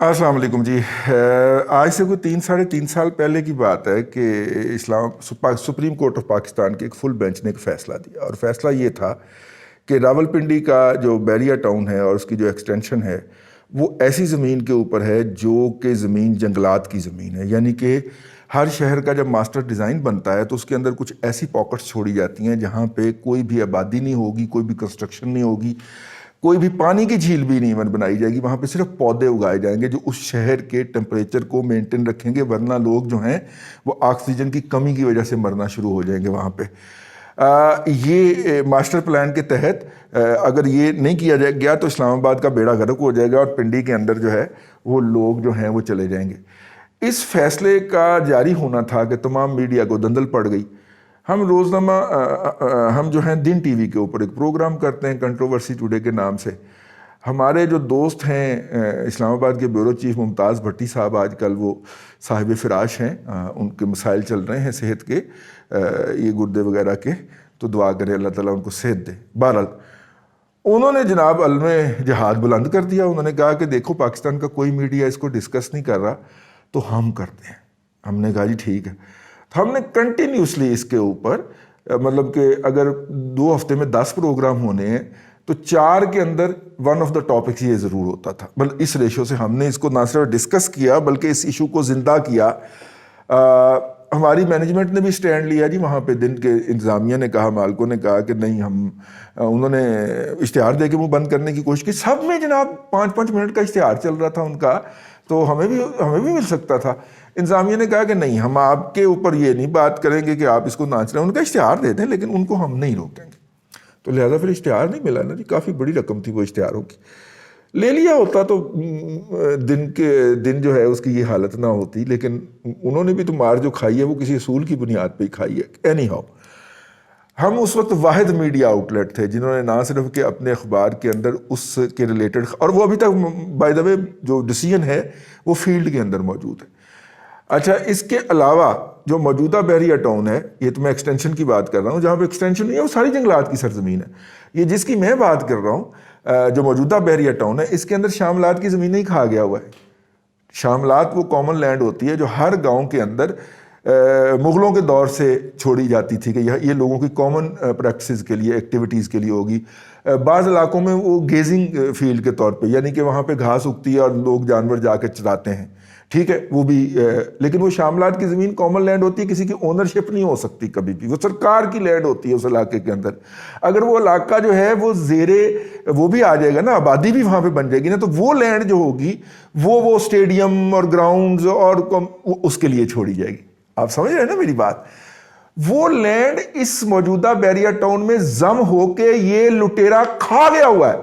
السلام علیکم جی. آج سے کوئی 3 ساڑھے 3 سال پہلے کی بات ہے کہ سپریم کورٹ آف پاکستان کے ایک فل بینچ نے ایک فیصلہ دیا، اور فیصلہ یہ تھا کہ راولپنڈی کا جو بیریا ٹاؤن ہے اور اس کی جو ایکسٹینشن ہے وہ ایسی زمین کے اوپر ہے جو کہ زمین جنگلات کی زمین ہے. یعنی کہ ہر شہر کا جب ماسٹر ڈیزائن بنتا ہے تو اس کے اندر کچھ ایسی پاکٹس چھوڑی جاتی ہیں جہاں پہ کوئی بھی آبادی نہیں ہوگی، کوئی بھی کنسٹرکشن نہیں ہوگی، کوئی بھی پانی کی جھیل بھی نہیں بنائی جائے گی. وہاں پہ صرف پودے اگائے جائیں گے جو اس شہر کے ٹمپریچر کو مینٹین رکھیں گے، ورنہ لوگ جو ہیں وہ آکسیجن کی کمی کی وجہ سے مرنا شروع ہو جائیں گے وہاں پہ. یہ ماسٹر پلان کے تحت اگر یہ نہیں کیا جائے گیا تو اسلام آباد کا بیڑا غرق ہو جائے گا اور پنڈی کے اندر جو ہے وہ لوگ جو ہیں وہ چلے جائیں گے. اس فیصلے کا جاری ہونا تھا کہ تمام میڈیا کو دندل پڑ گئی. ہم روزنامہ ہم جو ہیں دن ٹی وی کے اوپر ایک پروگرام کرتے ہیں کنٹروورسی ٹوڈے کے نام سے. ہمارے جو دوست ہیں اسلام آباد کے بیورو چیف ممتاز بھٹی صاحب آج کل وہ صاحب فراش ہیں، ان کے مسائل چل رہے ہیں صحت کے، یہ گردے وغیرہ کے، تو دعا کریں اللہ تعالیٰ ان کو صحت دے. بہرحال انہوں نے جناب علم جہاد بلند کر دیا. انہوں نے کہا کہ دیکھو پاکستان کا کوئی میڈیا اس کو ڈسکس نہیں کر رہا تو ہم کرتے ہیں. ہم نے کہا جی ٹھیک ہے. ہم نے کنٹینیوسلی اس کے اوپر مطلب کہ اگر 2 ہفتے میں 10 پروگرام ہونے ہیں تو 4 کے اندر ون آف دا ٹاپکس یہ ضرور ہوتا تھا. بلکہ اس ریشو سے ہم نے اس کو نہ صرف ڈسکس کیا بلکہ اس ایشو کو زندہ کیا. ہماری مینجمنٹ نے بھی سٹینڈ لیا جی. وہاں پہ دن کے انتظامیہ نے کہا، مالکوں نے کہا کہ نہیں، انہوں نے اشتہار دے کے وہ بند کرنے کی کوشش کی. سب میں جناب 5-5 منٹ کا اشتہار چل رہا تھا ان کا، تو ہمیں بھی مل سکتا تھا. انتظامیہ نے کہا کہ نہیں، ہم آپ کے اوپر یہ نہیں بات کریں گے کہ آپ اس کو ناچ رہے ہیں، ان کا اشتہار دے دیں لیکن ان کو ہم نہیں روکیں گے. تو لہٰذا پھر اشتہار نہیں ملا نا جی. کافی بڑی رقم تھی وہ اشتہاروں کی. لے لیا ہوتا تو دن جو ہے اس کی یہ حالت نہ ہوتی، لیکن انہوں نے بھی تو مار جو کھائی ہے وہ کسی اصول کی بنیاد پہ ہی کھائی ہے. اینی ہاؤ، ہم اس وقت واحد میڈیا آؤٹ لیٹ تھے جنہوں نے نہ صرف کہ اپنے اخبار کے اندر اس کے ریلیٹڈ، اور وہ ابھی تک بائی دا وے جو ڈیسیژن ہے وہ فیلڈ کے اندر موجود ہے. اچھا، اس کے علاوہ جو موجودہ بیریا ٹاؤن ہے، یہ تو میں ایکسٹینشن کی بات کر رہا ہوں، جہاں پہ ایکسٹینشن نہیں ہے وہ ساری جنگلات کی سرزمین ہے. یہ جس کی میں بات کر رہا ہوں جو موجودہ بیریا ٹاؤن ہے، اس کے اندر شاملات کی زمین نہیں کھا گیا ہوا ہے. شاملات وہ کامن لینڈ ہوتی ہے جو ہر گاؤں کے اندر مغلوں کے دور سے چھوڑی جاتی تھی کہ یہ لوگوں کی کامن پریکٹسز کے لیے، ایکٹیویٹیز کے لیے ہوگی. بعض علاقوں میں وہ گیزنگ فیلڈ کے طور پہ، یعنی کہ وہاں پہ گھاس اگتی ہے اور لوگ جانور جا کے چراتے ہیں، ٹھیک ہے، وہ بھی. لیکن وہ شاملات کی زمین کامن لینڈ ہوتی ہے، کسی کی اونرشپ نہیں ہو سکتی کبھی بھی، وہ سرکار کی لینڈ ہوتی ہے اس علاقے کے اندر. اگر وہ علاقہ جو ہے وہ وہ بھی آ جائے گا نا، آبادی بھی وہاں پہ بن جائے گی نا، تو وہ لینڈ جو ہوگی وہ اسٹیڈیم اور گراؤنڈز اور اس کے لیے چھوڑی جائے گی. آپ سمجھ رہے ہیں نا میری بات؟ وہ لینڈ اس موجودہ بیریا ٹاؤن میں ضم ہو کے یہ لٹیرا کھا گیا ہوا ہے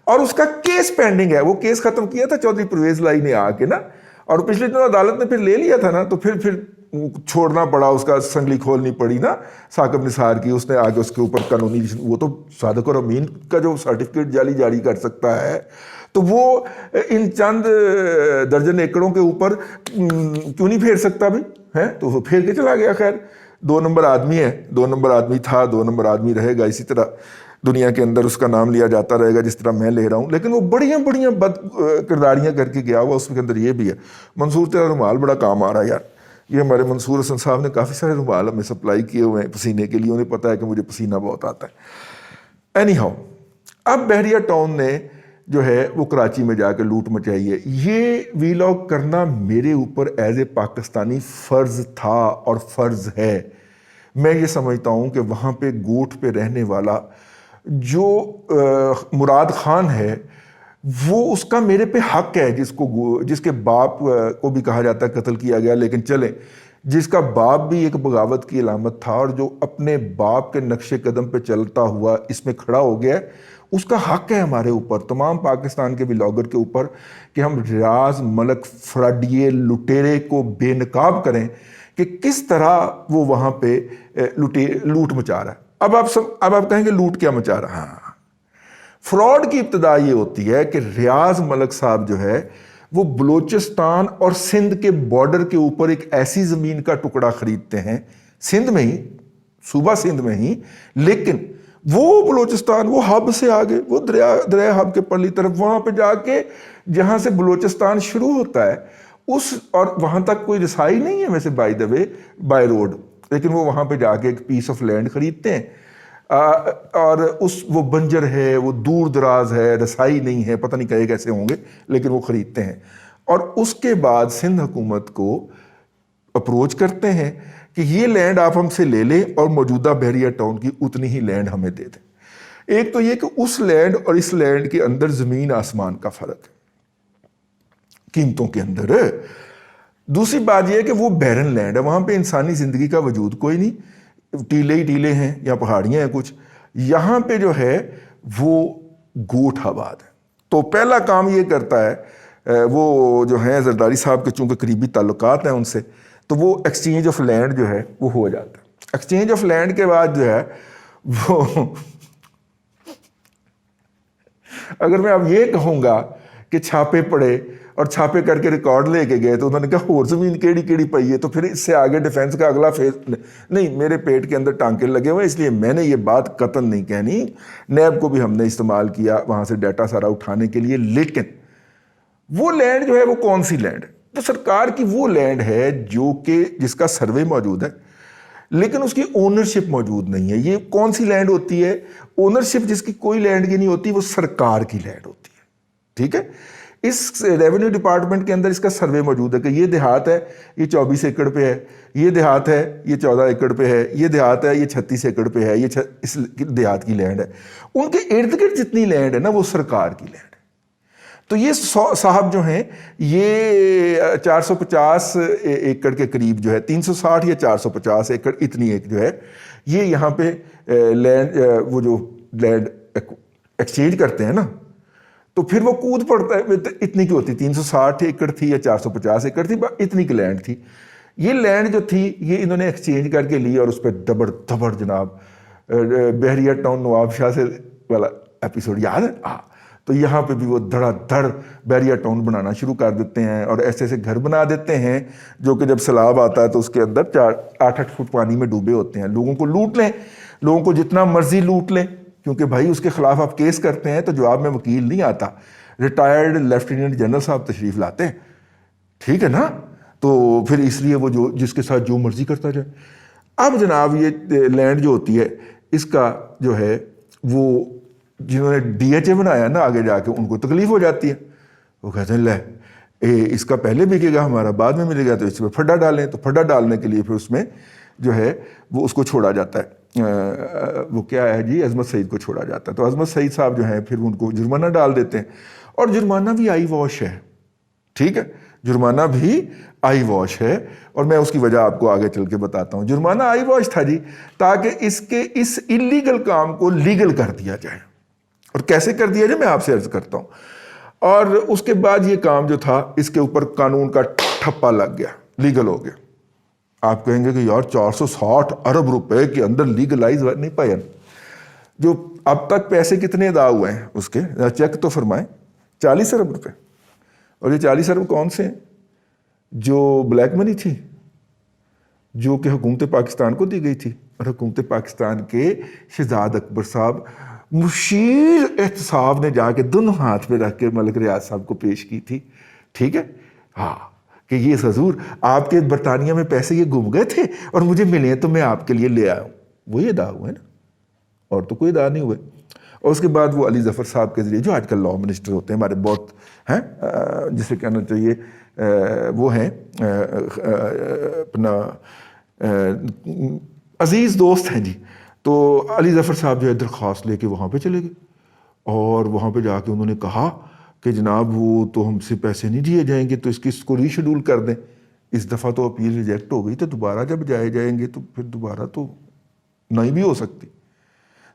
اور اس کا کیس پینڈنگ ہے. وہ کیس ختم کیا تھا چودھری پرویز لائی نے آ کے نا، اور پچھلے دنوں عدالت نے پھر لے لیا تھا نا، تو پھر چھوڑنا پڑا، اس کا سنگلی کھولنی پڑی نا ثاقب نثار کی. اس نے آگے اس کے اوپر قانونی، وہ تو صادق اور امین کا جو سرٹیفکیٹ جاری کر سکتا ہے، تو وہ ان چند درجن ایکڑوں کے اوپر کیوں نہیں پھیر سکتا بھی ہے؟ تو وہ پھیر کے چلا گیا. خیر، 2 نمبر آدمی ہے، 2 نمبر آدمی تھا، 2 نمبر آدمی رہے گا. اسی طرح دنیا کے اندر اس کا نام لیا جاتا رہے گا جس طرح میں لے رہا ہوں. لیکن وہ بڑیاں بد کرداریاں کر کے گیا ہوا. اس کے اندر یہ بھی ہے. منصور تیرا رومال بڑا کام آ رہا ہے یار. یہ ہمارے منصور حسن صاحب نے کافی سارے رومال ہمیں سپلائی کیے ہوئے ہیں پسینے کے لیے. انہیں پتہ ہے کہ مجھے پسینہ بہت آتا ہے. اینی ہاؤ، اب بیریا ٹاؤن نے جو ہے وہ کراچی میں جا کے لوٹ مچائی ہے. یہ ویلاگ کرنا میرے اوپر ایز اے پاکستانی فرض تھا اور فرض ہے. میں یہ سمجھتا ہوں کہ وہاں پہ گوٹھ پہ رہنے والا جو مراد خان ہے، وہ اس کا میرے پہ حق ہے، جس کے باپ کو بھی کہا جاتا ہے قتل کیا گیا. لیکن چلیں، جس کا باپ بھی ایک بغاوت کی علامت تھا اور جو اپنے باپ کے نقش قدم پہ چلتا ہوا اس میں کھڑا ہو گیا، اس کا حق ہے ہمارے اوپر، تمام پاکستان کے ولاگر کے اوپر، کہ ہم ریاض ملک فراڈیے لٹیرے کو بے نقاب کریں کہ کس طرح وہ وہاں پہ لوٹ مچا رہا ہے. اب آپ کہیں گے لوٹ کیا مچا رہا ہے؟ فراڈ کی ابتدا یہ ہوتی ہے کہ ریاض ملک صاحب جو ہے وہ بلوچستان اور سندھ کے بارڈر کے اوپر ایک ایسی زمین کا ٹکڑا خریدتے ہیں، سندھ میں ہی، صوبہ سندھ میں ہی، لیکن وہ بلوچستان وہ ہب سے آگے وہ دریا ہب کے پرلی طرف وہاں پہ جا کے جہاں سے بلوچستان شروع ہوتا ہے اور وہاں تک کوئی رسائی نہیں ہے ویسے by the way by road, لیکن وہ وہاں پہ جا کے ایک پیس آف لینڈ خریدتے ہیں اور وہ بنجر ہے، وہ دور دراز ہے، رسائی نہیں ہے، پتہ نہیں کہے کیسے ہوں گے، لیکن وہ خریدتے ہیں اور اس کے بعد سندھ حکومت کو اپروچ کرتے ہیں کہ یہ لینڈ آپ ہم سے لے لیں اور موجودہ بحریہ ٹاؤن کی اتنی ہی لینڈ ہمیں دے دیں۔ ایک تو یہ کہ اس لینڈ اور اس لینڈ کے اندر زمین آسمان کا فرق ہے قیمتوں کے اندر۔ دوسری بات یہ ہے کہ وہ بیرن لینڈ ہے، وہاں پہ انسانی زندگی کا وجود کوئی نہیں، ٹیلے ہی ٹیلے ہیں یا پہاڑیاں ہیں کچھ، یہاں پہ جو ہے وہ گوٹھ آباد ہے۔ تو پہلا کام یہ کرتا ہے وہ جو ہیں زرداری صاحب کے چونکہ قریبی تعلقات ہیں ان سے، تو وہ ایکسچینج آف لینڈ جو ہے وہ ہو جاتا ہے۔ ایکسچینج آف لینڈ کے بعد جو ہے وہ اگر میں اب یہ کہوں گا کہ چھاپے پڑے اور چھاپے کر کے ریکارڈ لے کے گئے تو انہوں نے کہا اور زمین کیڑی کیڑی پئی ہے، تو پھر اس سے آگے ڈیفینس کا اگلا فیز نہیں، میرے پیٹ کے اندر ٹانکے لگے ہوئے، اس لیے میں نے یہ بات قطعاً نہیں کہنی۔ نیب کو بھی ہم نے استعمال کیا وہاں سے ڈیٹا سارا اٹھانے کے لیے، لیکن وہ لینڈ جو ہے وہ کون سی لینڈ ہے؟ تو سرکار کی وہ لینڈ ہے جو کہ جس کا سروے موجود ہے لیکن اس کی اونرشپ موجود نہیں ہے۔ یہ کون سی لینڈ ہوتی ہے؟ اونرشپ جس کی کوئی لینڈ کی نہیں ہوتی، وہ سرکار کی لینڈ ہوتی ہے، ٹھیک ہے؟ اس ریونیو ڈپارٹمنٹ کے اندر اس کا سروے موجود ہے کہ یہ دیہات ہے، یہ 24 ایکڑ پہ ہے، یہ دیہات ہے، یہ 14 ایکڑ پہ ہے، یہ دیہات ہے، یہ 36 ایکڑ پہ ہے، یہ اس دیہات کی لینڈ ہے۔ ان کے ارد گرد جتنی لینڈ ہے نا وہ سرکار کی لینڈ ہے۔ تو یہ صاحب جو ہیں یہ 450 ایکڑ کے قریب جو ہے، 360 یا 450 ایکڑ اتنی ایک جو ہے یہ یہاں پہ لینڈ وہ جو لینڈ ایکسچینج کرتے ہیں نا، تو پھر وہ کود پڑتا ہے اتنی کی ہوتی، 360 ایکڑ تھی یا 450 ایکڑ تھی، اتنی کی لینڈ تھی۔ یہ لینڈ جو تھی یہ انہوں نے ایکسچینج کر کے لی اور اس پہ دبڑ جناب بحریہ ٹاؤن نواب شاہ سے والا ایپیسوڈ یاد ہے؟ تو یہاں پہ بھی وہ دھڑا دھڑ بحریہ ٹاؤن بنانا شروع کر دیتے ہیں اور ایسے ایسے گھر بنا دیتے ہیں جو کہ جب سیلاب آتا ہے تو اس کے اندر 8-8 فٹ پانی میں ڈوبے ہوتے ہیں۔ لوگوں کو لوٹ لیں، لوگوں کو جتنا مرضی لوٹ لیں، کیونکہ بھائی اس کے خلاف آپ کیس کرتے ہیں تو جواب میں وکیل نہیں آتا، ریٹائرڈ لیفٹیننٹ جنرل صاحب تشریف لاتے ہیں، ٹھیک ہے نا؟ تو پھر اس لیے وہ جو جس کے ساتھ جو مرضی کرتا جائے۔ اب جناب یہ لینڈ جو ہوتی ہے اس کا جو ہے وہ جنہوں نے ڈی ایچ اے بنایا نا آگے جا کے ان کو تکلیف ہو جاتی ہے، وہ کہتے ہیں لے اس کا پہلے بکے گا ہمارا بعد میں ملے گا، تو اس میں پھڈا ڈالیں، تو پھڈا ڈالنے کے لیے پھر اس میں جو ہے وہ اس کو چھوڑا جاتا ہے، وہ کیا ہے جی، عظمت سعید کو چھوڑا جاتا ہے۔ تو عظمت سعید صاحب جو ہیں پھر ان کو جرمانہ ڈال دیتے ہیں، اور جرمانہ بھی آئی واش ہے، ٹھیک ہے، جرمانہ بھی آئی واش ہے، اور میں اس کی وجہ آپ کو آگے چل کے بتاتا ہوں۔ جرمانہ آئی واش تھا جی تاکہ اس انلیگل کام کو لیگل کر دیا جائے، اور کیسے کر دیا جائے میں آپ سے عرض کرتا ہوں۔ اور اس کے بعد یہ کام جو تھا اس کے اوپر قانون کا ٹھپا لگ گیا، لیگل ہو گیا۔ آپ کہیں گے کہ یار 460 ارب روپے کے اندر لیگلائز نہیں پایا، جو اب تک پیسے کتنے ادا ہوئے ہیں اس کے چیک تو فرمائیں، 40 ارب روپے۔ اور یہ 40 ارب کون سے ہیں؟ جو بلیک منی تھی، جو کہ حکومت پاکستان کو دی گئی تھی، اور حکومت پاکستان کے شہزاد اکبر صاحب مشیر احتساب نے جا کے دونوں ہاتھ پہ رکھ کے ملک ریاض صاحب کو پیش کی تھی، ٹھیک ہے، ہاں، کہ یہ حضور آپ کے برطانیہ میں پیسے یہ گم گئے تھے اور مجھے ملے ہیں تو میں آپ کے لیے لے آیا ہوں۔ وہی ادا ہوئے نا، اور تو کوئی ادا نہیں ہوئے۔ اور اس کے بعد وہ علی ظفر صاحب کے ذریعے جو آج کل لاء منسٹر ہوتے ہیں ہمارے بہت ہیں، جسے کہنا چاہیے وہ ہیں اپنا عزیز دوست ہیں جی، تو علی ظفر صاحب جو ہے درخواست لے کے وہاں پہ چلے گئے، اور وہاں پہ جا کے انہوں نے کہا کہ جناب وہ تو ہم سے پیسے نہیں دیے جائیں گے، تو اس کو ری شیڈول کر دیں۔ اس دفعہ تو اپیل ریجیکٹ ہو گئی، تو دوبارہ جب جائیں گے تو پھر دوبارہ تو نہیں بھی ہو سکتی،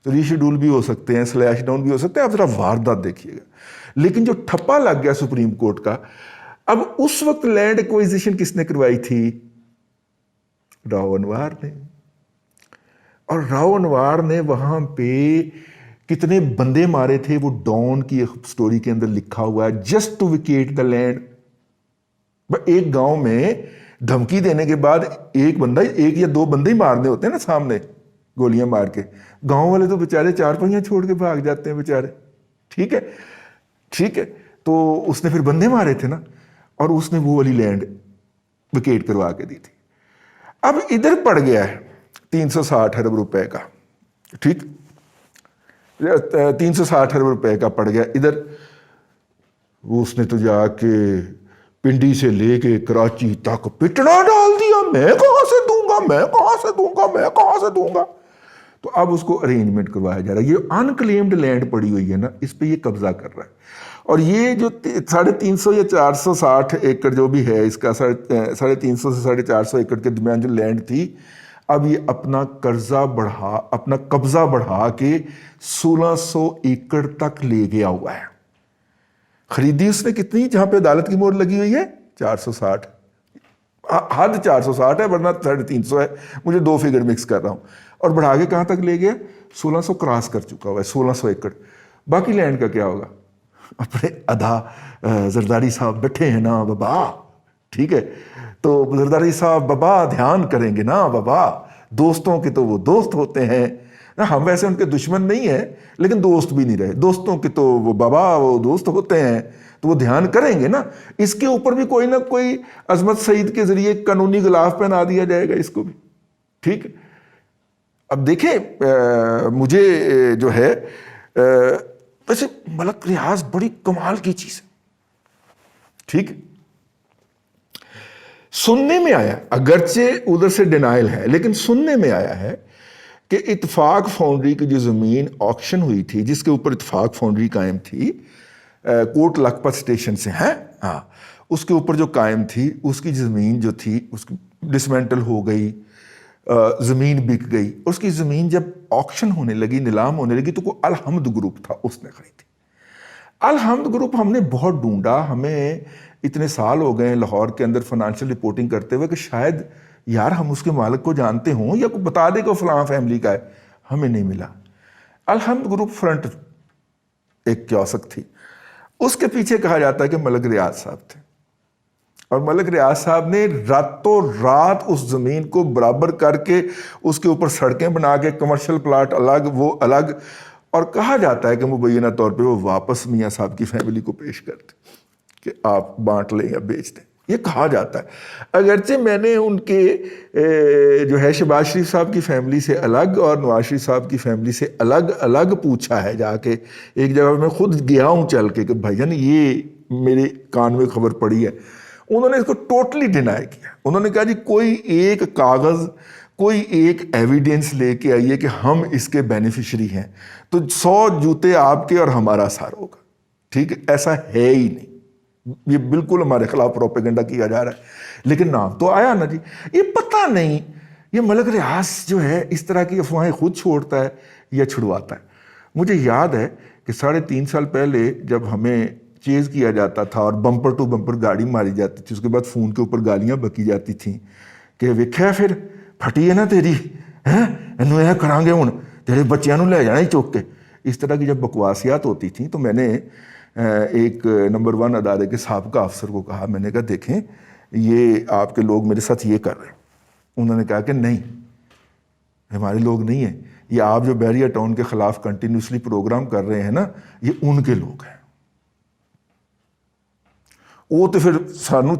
تو ری شیڈول بھی ہو سکتے ہیں، سلیش ڈاؤن بھی ہو سکتے ہیں۔ آپ ذرا واردات دیکھیے گا۔ لیکن جو ٹھپا لگ گیا سپریم کورٹ کا، اب اس وقت لینڈ ایکوائزیشن کس نے کروائی تھی؟ راؤ انوار نے۔ اور راؤ انوار نے وہاں پہ کتنے بندے مارے تھے، وہ ڈان کی سٹوری کے اندر لکھا ہوا ہے، just two wicket the land. ایک گاؤں میں دھمکی دینے کے بعد ایک یا دو بندے ہی مارنے ہوتے ہیں نا سامنے، گولیاں مار کے. گاؤں والے تو بیچارے چارپائیاں چھوڑ کے بھاگ جاتے ہیں بیچارے. ٹھیک ہے ٹھیک ہے. تو اس نے پھر بندے مارے تھے نا, اور اس نے وہ والی لینڈ ویکیٹ کروا کے دی تھی. اب ادھر پڑ گیا ہے 360 ارب روپے کا. ٹھیک, 360 ارب روپے کا پڑ گیا ادھر. وہ اس نے تو جا کے پنڈی سے لے کے کراچی تک پٹنا ڈال دیا, میں کہاں سے دوں گا, میں کہاں سے دوں گا, میں کہاں سے دوں گا. تو اب اس کو ارینجمنٹ کروایا جا رہا ہے. یہ انکلیمڈ لینڈ پڑی ہوئی ہے نا, اس پہ یہ قبضہ کر رہا ہے. اور یہ جو 350 یا 460 ایکڑ جو بھی ہے اس کا, 350 سے 450 ایکڑ کے درمیان جو لینڈ تھی, اب یہ اپنا اپنا قبضہ بڑھا کے 1600 ایکڑ تک لے گیا ہوا ہے. خریدی اس نے کتنی, جہاں پہ عدالت کی مہر لگی ہوئی ہے 460, حد 460 ہے ورنہ 350 ہے, مجھے دو فگر مکس کر رہا ہوں. اور بڑھا کے کہاں تک لے گیا, 1600 کراس کر چکا ہوا ہے, 1600 ایکڑ. باقی لینڈ کا کیا ہوگا؟ اپنے ادا زرداری صاحب بیٹھے ہیں نا بابا. ٹھیک ہے, تو زرداری صاحب بابا دھیان کریں گے نا بابا, دوستوں کے تو وہ دوست ہوتے ہیں. ہم ویسے ان کے دشمن نہیں ہیں لیکن دوست بھی نہیں رہے, دوستوں کے تو وہ بابا وہ دوست ہوتے ہیں, تو وہ دھیان کریں گے نا. اس کے اوپر بھی کوئی نہ کوئی عظمت سعید کے ذریعے قانونی غلاف پہنا دیا جائے گا اس کو بھی. ٹھیک ہے, اب دیکھیں مجھے جو ہے ویسے ملک ریاض بڑی کمال کی چیز ہے. ٹھیک, سننے میں آیا, اگرچہ ادھر سے ڈینائل ہے, لیکن سننے میں آیا ہے کہ اتفاق فاؤنڈری کی جو زمین آکشن ہوئی تھی, جس کے اوپر اتفاق فاؤنڈری قائم تھی, کوٹ لکھپت اسٹیشن سے ہیں, ہاں, اس کے اوپر جو قائم تھی, اس کی زمین جو تھی اس کی ڈسمینٹل ہو گئی, زمین بک گئی. اس کی زمین جب آکشن ہونے لگی, نیلام ہونے لگی, تو کوئی الحمد گروپ تھا, اس نے خریدی. الحمد گروپ ہم نے بہت ڈھونڈا, ہمیں اتنے سال ہو گئے لاہور کے اندر فائنانشیل رپورٹنگ کرتے ہوئے کہ شاید یار ہم اس کے مالک کو جانتے ہوں یا کوئی بتا دے کہ فلاں فیملی کا ہے, ہمیں نہیں ملا. الحمد گروپ فرنٹ ایک کیوسک تھی, اس کے پیچھے کہا جاتا ہے کہ ملک ریاض صاحب تھے, اور ملک ریاض صاحب نے راتوں رات اس زمین کو برابر کر کے اس کے اوپر سڑکیں بنا کے, کمرشل پلاٹ الگ وہ الگ, اور کہا جاتا ہے کہ مبینہ طور پہ وہ واپس میاں صاحب کی فیملی کو پیش کرتے کہ آپ بانٹ لیں یا بیچ دیں, یہ کہا جاتا ہے. اگرچہ میں نے ان کے جو ہے شہباز شریف صاحب کی فیملی سے الگ اور نواز شریف صاحب کی فیملی سے الگ الگ پوچھا ہے جا کے, ایک جگہ میں خود گیا ہوں چل کے کہ بھائی جان یہ میرے کان میں خبر پڑی ہے. انہوں نے اس کو ٹوٹلی ڈینائی کیا. انہوں نے کہا جی کوئی ایک کاغذ, کوئی ایک ایویڈنس لے کے آئیے کہ ہم اس کے بینیفیشری ہیں, تو 100 جوتے آپ کے اور ہمارا سار ہوگا. ٹھیک ہے, ایسا ہے ہی نہیں, یہ بالکل ہمارے خلاف پروپیگنڈا کیا جا رہا ہے. لیکن نام تو آیا نا جی. یہ پتہ نہیں یہ ملک ریاض جو ہے اس طرح کی افواہیں خود چھوڑتا ہے یا چھڑواتا ہے. مجھے یاد ہے کہ 3.5 سال پہلے جب ہمیں چیز کیا جاتا تھا اور بمپر ٹو بمپر گاڑی ماری جاتی تھی, اس کے بعد فون کے اوپر گالیاں بکی جاتی تھیں کہ ویکھیا پھر پھٹی ہے نا تیری, اینوں یہ کران گے ہوں, تیرے بچیاں نوں لے جانا ہی چوک کے. اس طرح کی جب بکواسیات ہوتی تھیں تو میں نے ایک نمبر 1 ادارے کے سابقہ افسر کو کہا, میں نے کہا دیکھیں یہ آپ کے لوگ میرے ساتھ یہ کر رہے ہیں. انہوں نے کہا کہ نہیں, ہمارے لوگ نہیں ہیں, یہ آپ جو بیریا ٹاؤن کے خلاف کنٹینیوسلی پروگرام کر رہے ہیں نا, یہ ان کے لوگ ہیں. وہ تو پھر سانو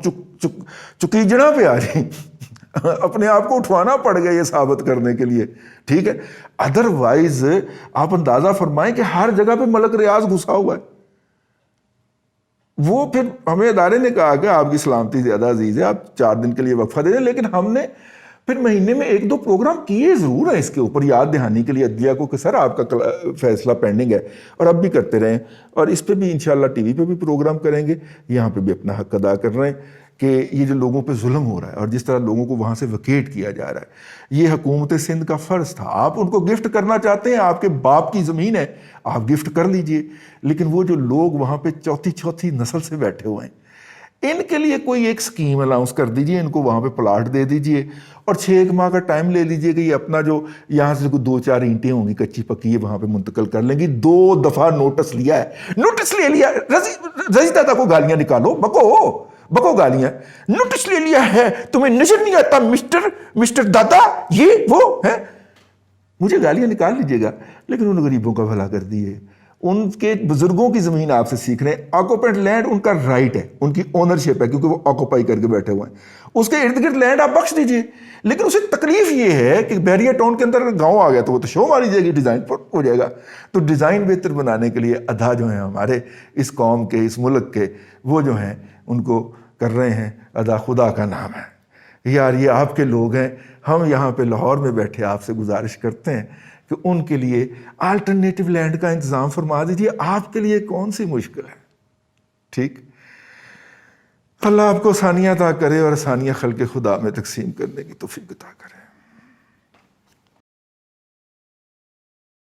چکیجڑا پہ آ جائیں, اپنے آپ کو اٹھوانا پڑ گیا یہ ثابت کرنے کے لیے. ٹھیک ہے, ادروائز آپ اندازہ فرمائیں کہ ہر جگہ پہ ملک ریاض گھسا ہوا ہے. وہ پھر ہمیں ادارے نے کہا کہ آپ کی سلامتی زیادہ عزیز ہے, آپ 4 دن کے لیے وقفہ دے دیں, لیکن ہم نے پھر مہینے میں 1-2 پروگرام کیے ضرور ہیں اس کے اوپر, یاد دہانی کے لیے عدلیہ کو کہ سر آپ کا فیصلہ پینڈنگ ہے, اور اب بھی کرتے رہیں, اور اس پہ بھی انشاءاللہ ٹی وی پہ بھی پروگرام کریں گے, یہاں پہ بھی اپنا حق ادا کر رہے ہیں کہ یہ جو لوگوں پہ ظلم ہو رہا ہے اور جس طرح لوگوں کو وہاں سے ویکیٹ کیا جا رہا ہے, یہ حکومت سندھ کا فرض تھا. آپ ان کو گفٹ کرنا چاہتے ہیں, آپ کے باپ کی زمین ہے, آپ گفٹ کر لیجئے, لیکن وہ جو لوگ وہاں پہ چوتھی نسل سے بیٹھے ہوئے ہیں, ان کے لیے کوئی ایک سکیم الاؤنس کر دیجئے, ان کو وہاں پہ پلاٹ دے دیجئے, اور 6 ماہ کا ٹائم لے لیجئے کہ یہ اپنا جو یہاں سے کوئی 2-4 اینٹیں ہوں گی کچی پکی, یہ وہاں پہ منتقل کر لیں گی. 2 دفعہ نوٹس لیا ہے, نوٹس لے لیا, رضی دادا کو گالیاں نکالو, بکو گالیاں, نوٹس لے لیا ہے, تمہیں نظر نہیں آتا مسٹر دادا یہ وہ ہے. مجھے گالیاں نکال لیجیے گا، لیکن ان غریبوں کا بھلا کر دیے، ان کے بزرگوں کی زمین آپ سے سیکھ رہے ہیں۔ آکوپینٹ لینڈ ان کا رائٹ ہے، ان کی اونرشپ ہے، کیونکہ وہ آکوپائی کر کے بیٹھے ہوئے ہیں، اس کے ارد گرد لینڈ آپ بخش دیجیے، لیکن اسے تکلیف یہ ہے کہ بیریا ٹاؤن کے اندر اگر گاؤں آ گیا تو وہ تو شو ماری جائے گی، ڈیزائن ہو جائے گا۔ تو ڈیزائن بہتر بنانے کے لیے ادا جو ہیں ہمارے اس قوم کے، اس ملک کے، وہ جو ہیں ان کو کر رہے ہیں ادا، خدا کا نام ہے۔ یار یہ آپ کے لوگ ہیں، ہم یہاں پہ لاہور میں بیٹھے آپ سے گزارش کرتے ہیں کہ ان کے لیے آلٹرنیٹو لینڈ کا انتظام فرما دیجیے، آپ کے لیے کون سی مشکل ہے؟ ٹھیک، اللہ آپ کو آسانیاں عطا کرے اور آسانیاں خلق خدا میں تقسیم کرنے کی توفیق عطا کرے۔